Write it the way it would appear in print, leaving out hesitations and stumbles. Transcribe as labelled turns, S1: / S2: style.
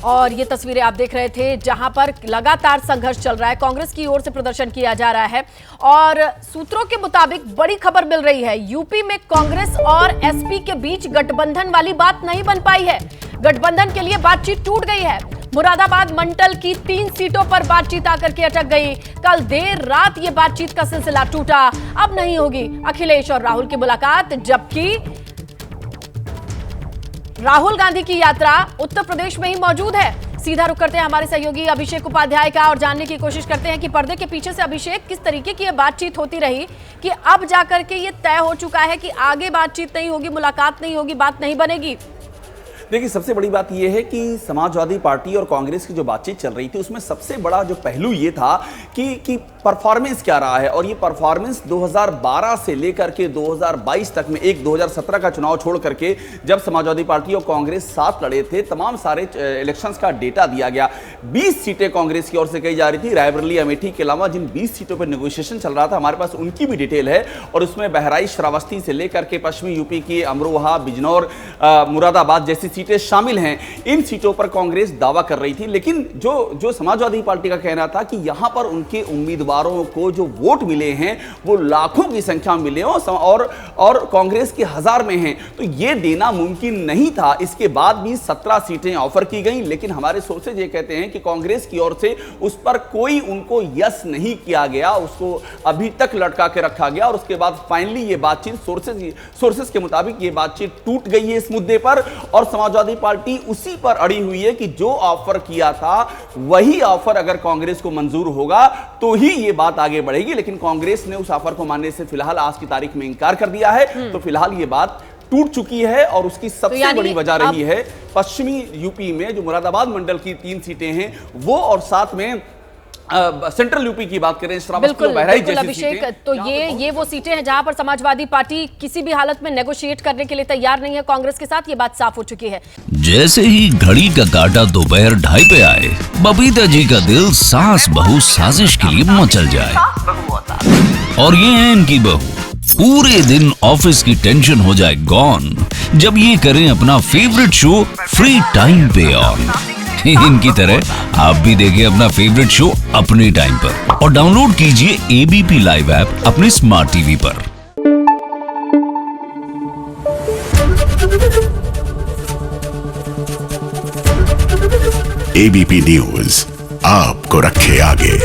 S1: और ये तस्वीरें आप देख रहे थे जहां पर लगातार संघर्ष चल रहा है, कांग्रेस की ओर से प्रदर्शन किया जा रहा है और सूत्रों के मुताबिक बड़ी खबर मिल रही है, यूपी में कांग्रेस और एसपी के बीच गठबंधन वाली बात नहीं बन पाई है। गठबंधन के लिए बातचीत टूट गई है। मुरादाबाद मंडल की 3 सीटों पर बातचीत आकर के अटक गई। कल देर रात ये बातचीत का सिलसिला टूटा। अब नहीं होगी अखिलेश और राहुल की मुलाकात, जबकि राहुल गांधी की यात्रा उत्तर प्रदेश में ही मौजूद है। सीधा रुख करते हैं हमारे सहयोगी अभिषेक उपाध्याय का और जानने की कोशिश करते हैं कि पर्दे के पीछे से अभिषेक किस तरीके की ये बातचीत होती रही कि अब जाकर के ये तय हो चुका है कि आगे बातचीत नहीं होगी, मुलाकात नहीं होगी, बात नहीं बनेगी।
S2: देखिए, सबसे बड़ी बात यह है कि समाजवादी पार्टी और कांग्रेस की जो बातचीत चल रही थी उसमें सबसे बड़ा जो पहलू ये था कि परफॉर्मेंस क्या रहा है, और ये परफॉर्मेंस 2012 से लेकर के 2022 तक में, 2017 का चुनाव छोड़ करके जब समाजवादी पार्टी और कांग्रेस साथ लड़े थे, तमाम सारे इलेक्शंस का डेटा दिया गया। 20 सीटें कांग्रेस की ओर से कही जा रही थी, रायबरेली अमेठी के अलावा जिन 20 सीटों पर नेगोशिएशन चल रहा था, हमारे पास उनकी भी डिटेल है और उसमें बहराइच, श्रावस्ती से लेकर के पश्चिमी यूपी की अमरोहा, बिजनौर, मुरादाबाद जैसी सीटें शामिल हैं। इन सीटों पर कांग्रेस दावा कर रही थी, लेकिन जो समाजवादी पार्टी का कहना था कि यहां पर उनके उम्मीदवारों को जो वोट मिले हैं वो लाखों की संख्या में मिले और कांग्रेस के 1000 में हैं, तो ये देना मुमकिन नहीं था। इसके बाद भी 17 सीटें ऑफर की गई, लेकिन हमारे सोर्सेज ये कहते हैं कि कांग्रेस की ओर से उस पर कोई उनको यस नहीं किया गया, उसको अभी तक लटका के रखा गया और उसके बाद फाइनली ये बातचीत सोर्सेज के मुताबिक ये बातचीत टूट गई है इस मुद्दे पर, और समाजवादी पार्टी उसी पर अड़ी हुई है कि जो ऑफर किया था वही ऑफर अगर कांग्रेस को मंजूर होगा तो ही ये बात आगे बढ़ेगी। लेकिन कांग्रेस ने उस ऑफर को मानने से फिलहाल आज की तारीख में इंकार कर दिया है, तो फिलहाल ये बात टूट चुकी है। और उसकी सबसे बड़ी वजह रही है पश्चिमी यूपी में जो मुरादाबाद मंडल की 3 सीटें हैं वो, और साथ में सेंट्रल यूपी की बात करें,
S1: बिल्कुल अभिषेक, तो ये वो सीटें हैं जहां पर समाजवादी पार्टी किसी भी हालत में नेगोशिएट करने के लिए तैयार नहीं है कांग्रेस के साथ, ये बात साफ हो चुकी है।
S3: जैसे ही घड़ी का काटा दोपहर 2:30 पे आए, बबीता जी का दिल सास बहू साजिश के लिए मचल जाए। और ये है इनकी बहू, पूरे दिन ऑफिस की टेंशन हो जाए गॉन जब ये करें अपना फेवरेट शो फ्री टाइम पे ऑन। इनकी तरह आप भी देखिए अपना फेवरेट शो अपने टाइम पर और डाउनलोड कीजिए एबीपी लाइव ऐप अपने स्मार्ट टीवी पर।
S4: एबीपी न्यूज आपको रखे आगे।